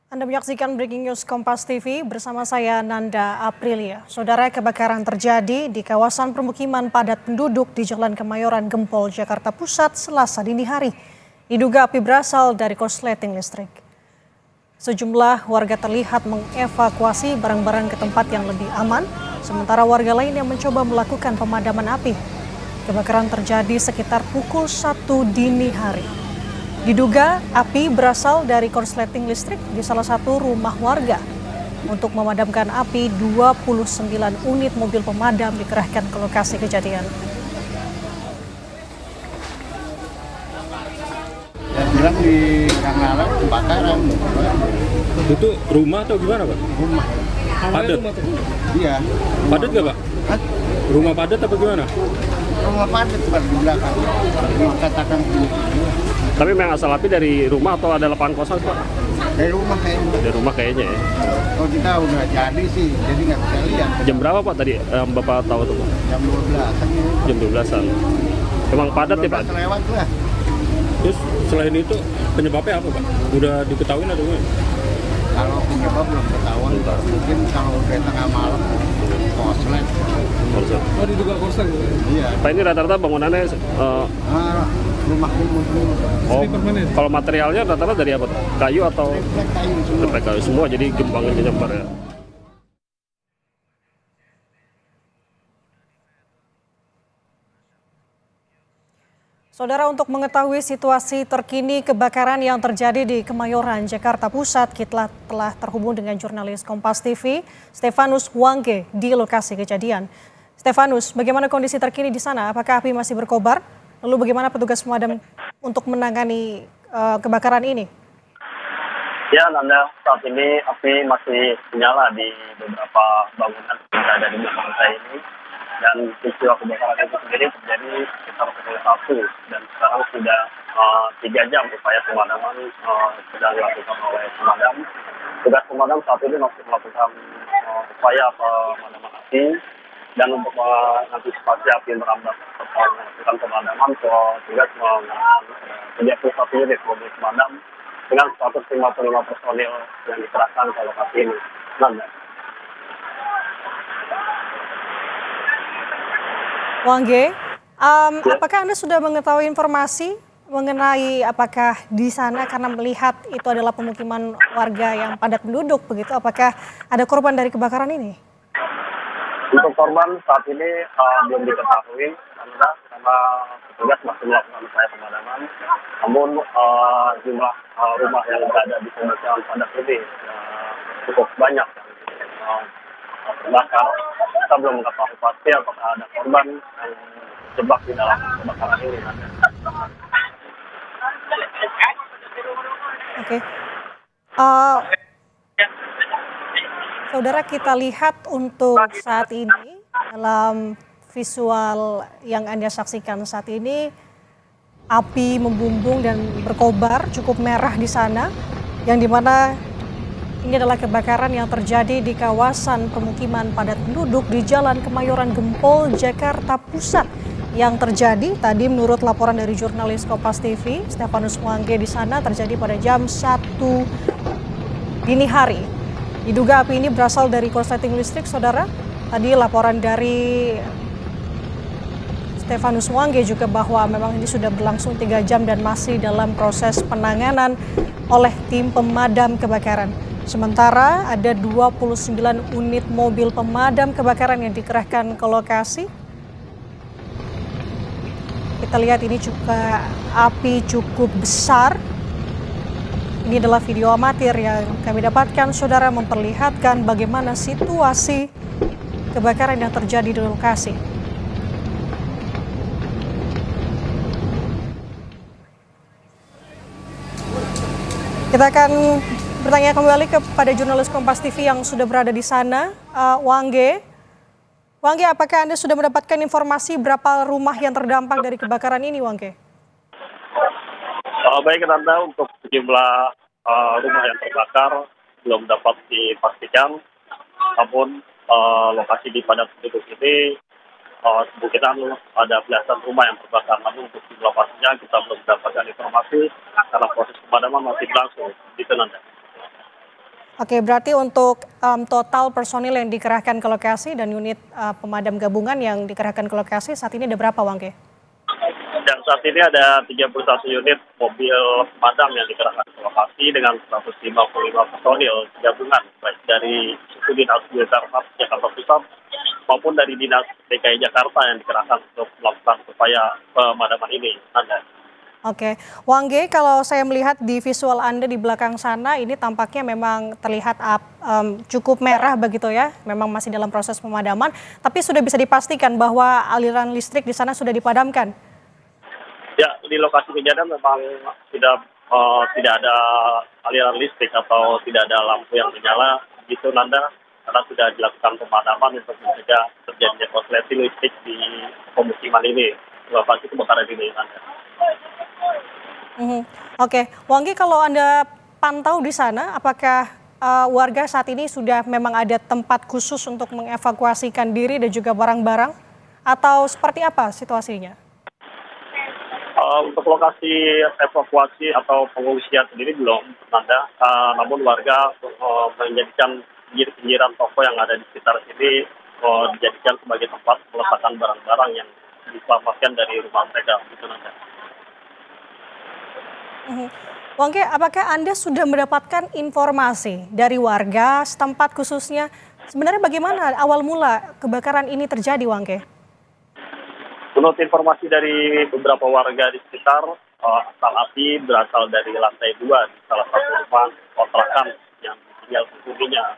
Anda menyaksikan Breaking News Kompas TV bersama saya Nanda Aprilia. Saudara, kebakaran terjadi di kawasan permukiman padat penduduk di Jalan Kemayoran Gempol, Jakarta Pusat, Selasa dini hari. Diduga api berasal dari korsleting listrik. Sejumlah warga terlihat mengevakuasi barang-barang ke tempat yang lebih aman, sementara warga lain yang mencoba melakukan pemadaman api. Kebakaran terjadi sekitar pukul 1 dini hari. Diduga api berasal dari korsleting listrik di salah satu rumah warga. Untuk memadamkan api, 29 unit mobil pemadam dikerahkan ke lokasi kejadian. Ya bilang di Kangaran kebakaran. Itu rumah atau gimana, Pak? Rumah. Padat? Iya. Padat nggak, Pak? Hah? Rumah padat apa gimana? Rumah padat Pak, di belakang. Katakan Tapi memang asal api dari rumah atau ada lapangan kosong, Pak? dari rumah kayaknya. Dari rumah kayaknya ya. Oh kita udah jadi sih, jadi nggak bisa lihat. Jam berapa, Pak, tadi Bapak tahu tuh, Pak? Jam 12 kan ini. Jam 12-an. Memang padat ya, Pak? 12 lewat lah. Terus selain itu penyebabnya apa, Pak? Udah diketahui atau gimana? Kalau penyebab belum ketahuan. Mungkin kalau udah tengah malam, korslet. Korslet. Oh, diduga korslet. Iya. Pak, ini rata-rata bangunannya Rumah kumuh semua. oh, kalau materialnya rata-rata dari apa? Kayu atau Refleks kayu semua. refleks kayu semua, jadi gembangnya nyebar ya. Saudara, untuk mengetahui situasi terkini kebakaran yang terjadi di Kemayoran, Jakarta Pusat, kita telah terhubung dengan jurnalis Kompas TV, Stefanus Wangge, di lokasi kejadian. Stefanus, bagaimana kondisi terkini di sana? Apakah api masih berkobar? Lalu bagaimana petugas pemadam untuk menangani kebakaran ini? Ya, Nanda, saat ini api masih menyala di beberapa bangunan yang ada di belakang saya ini. Dan peristiwa kebakaran itu sendiri terjadi sekitar pukul 1 dan sekarang sudah 3 jam upaya pemadaman sudah dilakukan oleh pemadam. Tugas pemadam saat ini masih melakukan upaya pemadaman api, dan untuk mengantisipasi api merambat serta melakukan pemadaman, tugas menggunakan 31 unit mobil pemadam dengan 155 personil yang dikerahkan ke lokasi ini. Nanda. Wangge, apakah Anda sudah mengetahui informasi mengenai apakah di sana, karena melihat itu adalah pemukiman warga yang padat penduduk begitu, apakah ada korban dari kebakaran ini? Untuk korban saat ini belum diketahui karena petugas masih melakukan upaya pemadaman. Namun jumlah rumah yang berada di pemukiman padat ini cukup banyak terbakar. Kita belum mengetahui pasti apakah ada korban yang terjebak di dalam kebakaran ini. Oke. Saudara, kita lihat untuk saat ini dalam visual yang Anda saksikan saat ini, api membumbung dan berkobar cukup merah di sana, yang dimana ini adalah kebakaran yang terjadi di kawasan permukiman padat penduduk di Jalan Kemayoran Gempol, Jakarta Pusat. Yang terjadi tadi menurut laporan dari jurnalis Kompas TV, Stefanus Wangge, di sana terjadi pada jam 1 dini hari. Diduga api ini berasal dari korsleting listrik, saudara. Tadi laporan dari Stefanus Wangge juga bahwa memang ini sudah berlangsung 3 jam dan masih dalam proses penanganan oleh tim pemadam kebakaran. Sementara ada 29 unit mobil pemadam kebakaran yang dikerahkan ke lokasi. Kita lihat ini juga api cukup besar. Ini adalah video amatir yang kami dapatkan, saudara, memperlihatkan bagaimana situasi kebakaran yang terjadi di lokasi. Kita akan bertanya kembali kepada jurnalis Kompas TV yang sudah berada di sana, Wangge. Wangge, apakah Anda sudah mendapatkan informasi berapa rumah yang terdampak dari kebakaran ini, Wangge? Baik, Nanda, untuk sejumlah rumah yang terbakar belum dapat dipastikan, namun lokasi di padat penduduk ini kemungkinan ada belasan rumah yang terbakar. Namun untuk jumlah pastinya kita belum mendapatkan informasi karena proses pemadaman masih berlangsung. Gitu, Nanda. Oke, berarti untuk total personil yang dikerahkan ke lokasi dan unit pemadam gabungan yang dikerahkan ke lokasi saat ini ada berapa, Wangge? Dan saat ini ada 31 unit mobil pemadam yang dikerahkan ke lokasi dengan 155 personil gabungan, baik dari suku dinas Jakarta Pusat maupun dari dinas DKI Jakarta yang dikerahkan untuk melakukan upaya pemadaman ini. Oke, Wangge, kalau saya melihat di visual Anda di belakang sana, ini tampaknya memang terlihat cukup merah begitu ya, memang masih dalam proses pemadaman, tapi sudah bisa dipastikan bahwa aliran listrik di sana sudah dipadamkan? Ya, di lokasi kejadian memang tidak ada aliran listrik atau tidak ada lampu yang menyala, gitu Nanda, karena sudah dilakukan pemadaman untuk mencegah terjadinya korsleting listrik di pemukiman ini, lokasi kebakaran ini, Nanda. Oke, Wangge, kalau Anda pantau di sana, apakah warga saat ini sudah memang ada tempat khusus untuk mengevakuasikan diri dan juga barang-barang, atau seperti apa situasinya? Untuk lokasi evakuasi atau pengungsian sendiri belum ada, namun warga menjadikan pinggir-pinggiran toko yang ada di sekitar sini dijadikan sebagai tempat meletakkan barang-barang yang diselamatkan dari rumah mereka, gitu Nanda. Wangge, apakah Anda sudah mendapatkan informasi dari warga setempat khususnya? Sebenarnya bagaimana awal mula kebakaran ini terjadi, Wangge? Menurut informasi dari beberapa warga di sekitar, asal api berasal dari lantai 2 di salah satu rumah kontrakan yang tinggal penghuninya.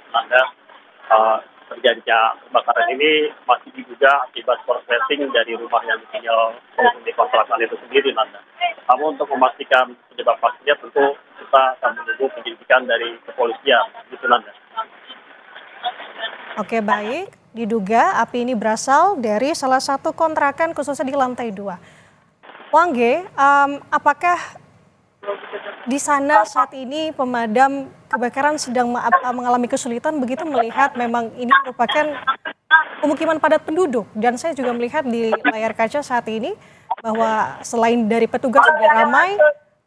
Terjadinya kebakaran ini masih diduga akibat korsleting dari rumah yang tinggal penghuni kontrakan itu sendiri, Nanda. Namun untuk memastikan penyebab pastinya tentu kita akan menunggu penyelidikan dari kepolisian, gitu Nanda. Oke, baik. Diduga api ini berasal dari salah satu kontrakan khususnya di lantai 2. Wangge, apakah di sana saat ini pemadam kebakaran sedang mengalami kesulitan begitu melihat memang ini merupakan pemukiman padat penduduk, dan saya juga melihat di layar kaca saat ini bahwa selain dari petugas juga ramai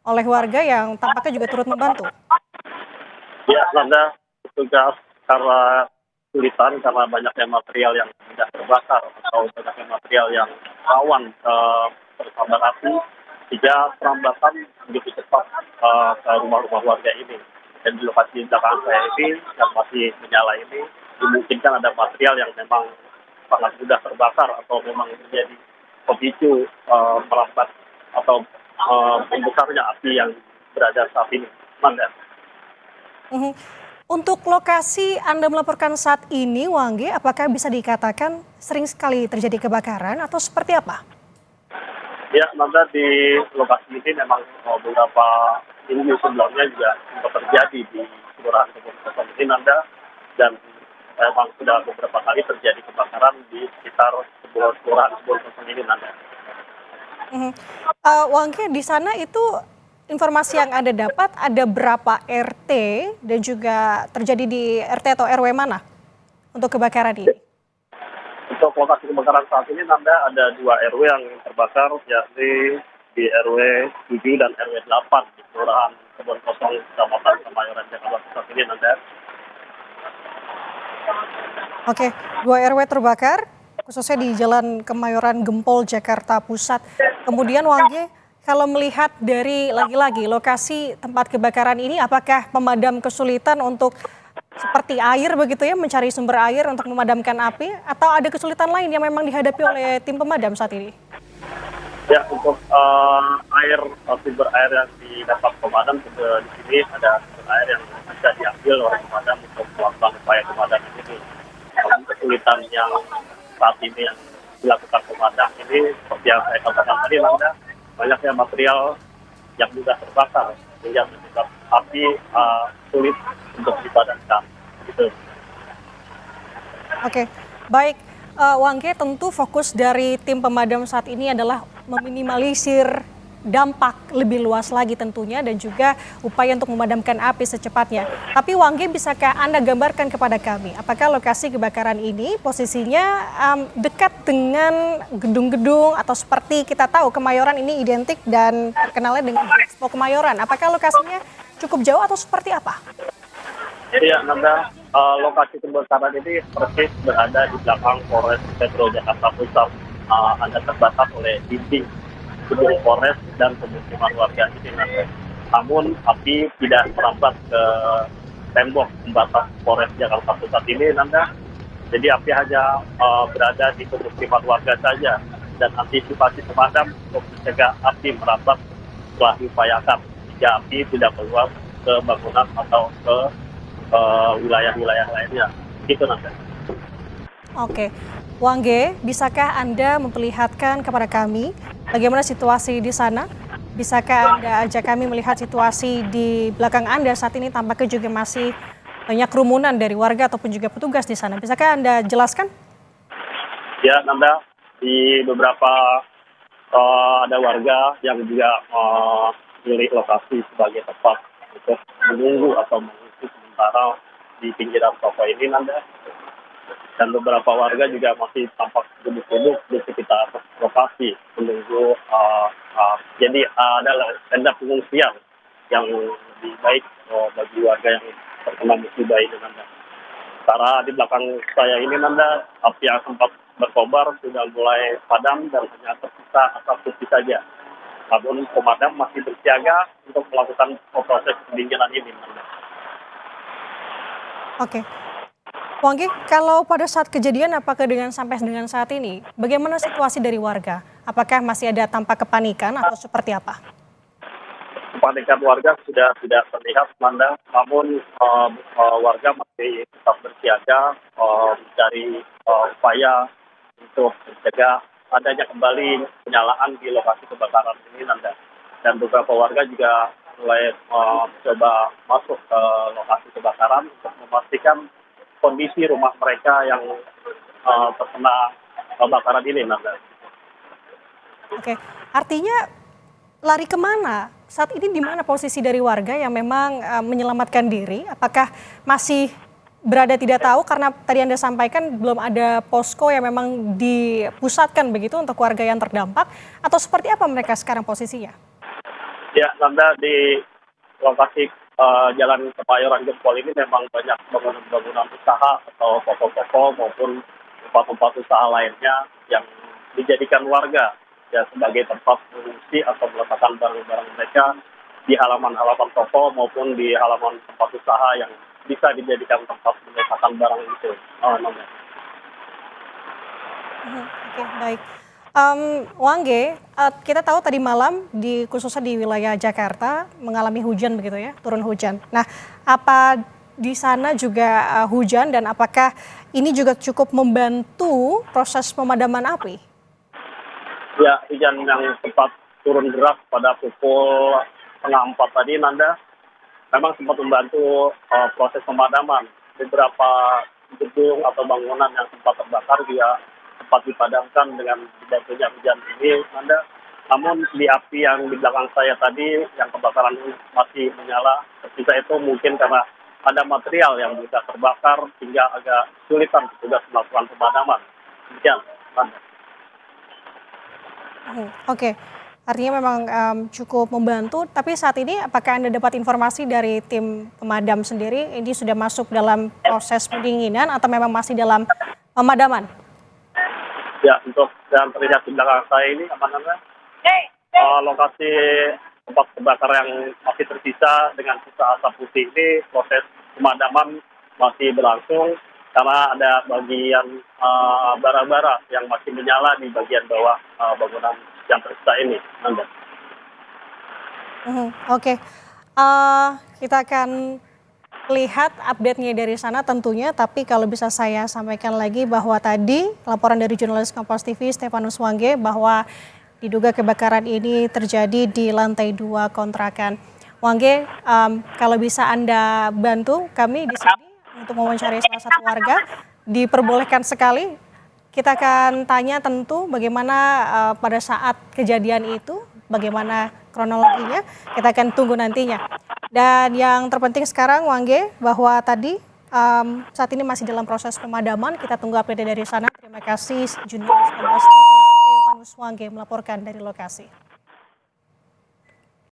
oleh warga yang tampaknya juga turut membantu. Ya, Nanda, petugas karena kesulitan karena banyaknya material yang tidak terbakar atau banyaknya material yang rawan tersambar api, sehingga perambatan begitu cepat ke rumah-rumah warga ini. Dan di lokasi belakang saya ini yang masih menyala ini dimungkinkan ada material yang memang sangat mudah terbakar atau memang menjadi pemicu merambat atau membesarnya api yang berada saat ini. Manda. Untuk lokasi Anda melaporkan saat ini, Wangge, apakah bisa dikatakan sering sekali terjadi kebakaran atau seperti apa? Ya, Nanda, di lokasi ini memang beberapa minggu sebelumnya juga sempat terjadi di Kelurahan Kebun Kosong ini, Nanda, dan memang sudah beberapa kali terjadi kebakaran di sekitar Kelurahan Kebun Kosong ini, Nanda. Wangge, di sana itu informasi yang Anda dapat ada berapa RT dan juga terjadi di RT atau RW mana untuk kebakaran ini? Untuk lokasi kebakaran saat ini, Nanda, ada 2 RW yang terbakar, yakni di RW 7 dan RW 8 di Kelurahan Kebun Kosong, Kecamatan Kemayoran, Jakarta Pusat ini, Nanda. Oke, 2 RW terbakar, khususnya di Jalan Kemayoran Gempol, Jakarta Pusat. Kemudian Wangge, kalau melihat dari lagi-lagi lokasi tempat kebakaran ini, apakah pemadam kesulitan untuk seperti air begitu ya, mencari sumber air untuk memadamkan api, atau ada kesulitan lain yang memang dihadapi oleh tim pemadam saat ini? Ya, untuk sumber air yang didapat pemadam di sini ada sumber air yang bisa diambil oleh pemadam untuk melakukan upaya pemadaman ini. Namun kesulitan yang saat ini yang dilakukan pemadam ini, seperti yang saya katakan tadi, Nanda, banyaknya material yang mudah terbakar sehingga menyebabkan api sulit untuk dipadamkan. Gitu. Oke, baik. Wangge, tentu fokus dari tim pemadam saat ini adalah meminimalisir dampak lebih luas lagi tentunya dan juga upaya untuk memadamkan api secepatnya. Tapi Wangge, bisakah Anda gambarkan kepada kami apakah lokasi kebakaran ini posisinya dekat dengan gedung-gedung atau seperti kita tahu Kemayoran ini identik dan terkenalnya dengan Expo Kemayoran. Apakah lokasinya cukup jauh atau seperti apa? Iya, Nanda, lokasi kebakaran ini persis berada di belakang Polres Metro Jakarta Pusat. Anda terbatas oleh dinding gedung Polres dan pemukiman warga ini, Nanda. Namun api tidak merambat ke tembok pembatas Polres Jakarta Pusat ini, Nanda. Jadi api hanya berada di pemukiman warga saja, dan antisipasi pemadam untuk mencegah api merambat telah diupayakan jika api tidak keluar ke bangunan atau ke wilayah-wilayah lainnya. Gitu, Nanda. Oke, Wangge, bisakah Anda memperlihatkan kepada kami bagaimana situasi di sana? Bisakah Anda ajak kami melihat situasi di belakang Anda saat ini, tampaknya juga masih banyak kerumunan dari warga ataupun juga petugas di sana. Bisakah Anda jelaskan? Ya, Nanda, di beberapa ada warga yang juga memilih lokasi sebagai tempat untuk menunggu atau mengungsi sementara di pinggiran toko ini, Nanda. Dan beberapa warga juga masih tampak duduk-duduk di sekitar lokasi menunggu. Jadi ada tenda pengungsian yang lebih baik bagi warga yang terkena musibah ini, Nanda. Karena di belakang saya ini, Nanda, api yang sempat berkobar sudah mulai padam dan hanya tersisa asap putih saja. Namun pemadam masih bersiaga untuk melakukan proses pendinginan ini, Nanda. Oke. Wangge, kalau pada saat kejadian apakah sampai dengan saat ini, bagaimana situasi dari warga? Apakah masih ada tampak kepanikan atau seperti apa? Kepanikan warga sudah tidak terlihat, Nanda. Namun warga masih tetap bersiaga mencari upaya untuk mencegah adanya kembali penyalaan di lokasi kebakaran ini, Nanda. Dan beberapa warga juga mulai mencoba masuk ke lokasi kebakaran untuk memastikan kondisi rumah mereka yang terkena kebakaran ini, Nanda. Oke, artinya lari kemana? Saat ini di mana posisi dari warga yang memang menyelamatkan diri? Apakah masih berada tidak tahu karena tadi Anda sampaikan belum ada posko yang memang dipusatkan begitu untuk warga yang terdampak, atau seperti apa mereka sekarang posisinya? Ya, Nanda, di lokasi Jalan Kemayoran Gempol ini memang banyak bangunan-bangunan usaha atau toko-toko maupun tempat-tempat usaha lainnya yang dijadikan warga ya sebagai tempat mengungsi atau meletakkan barang-barang mereka di halaman-halaman toko maupun di halaman tempat usaha yang bisa dijadikan tempat meletakkan barang itu. Oke, baik. Wangge, kita tahu tadi malam khususnya di wilayah Jakarta mengalami hujan begitu ya, turun hujan. Nah, apa di sana juga hujan dan apakah ini juga cukup membantu proses pemadaman api? Ya, hujan yang sempat turun deras pada pukul 3:30 tadi, Nanda, memang sempat membantu proses pemadaman. Beberapa gedung atau bangunan yang sempat terbakar juga sempat dipadamkan dengan dibantunya hujan ini, Nanda. Namun di api yang di belakang saya tadi, yang kebakaran masih menyala, tersisa itu mungkin karena ada material yang juga terbakar sehingga agak sulitan petugas melakukan pemadaman. Demikian, Nanda. Oke, artinya memang cukup membantu. Tapi saat ini apakah Anda dapat informasi dari tim pemadam sendiri ini sudah masuk dalam proses pendinginan atau memang masih dalam pemadaman? Ya, untuk yang terlihat di belakang saya ini, aman-aman. Lokasi tempat kebakaran yang masih tersisa dengan sisa asap putih ini, proses pemadaman masih berlangsung karena ada bagian bara-bara yang masih menyala di bagian bawah bangunan yang tersisa ini, Nanda. Oke, kita akan lihat update-nya dari sana tentunya, tapi kalau bisa saya sampaikan lagi bahwa tadi laporan dari jurnalis Kompas TV Stefanus Wangge bahwa diduga kebakaran ini terjadi di lantai 2 kontrakan. Wangge, kalau bisa Anda bantu kami di sini untuk mewawancari salah satu warga, diperbolehkan sekali. Kita akan tanya tentu bagaimana pada saat kejadian itu, bagaimana kronologinya, kita akan tunggu nantinya. Dan yang terpenting sekarang, Wangge, bahwa tadi saat ini masih dalam proses pemadaman, kita tunggu update dari sana. Terima kasih jurnalis Kompas TV Stefanus Wangge melaporkan dari lokasi.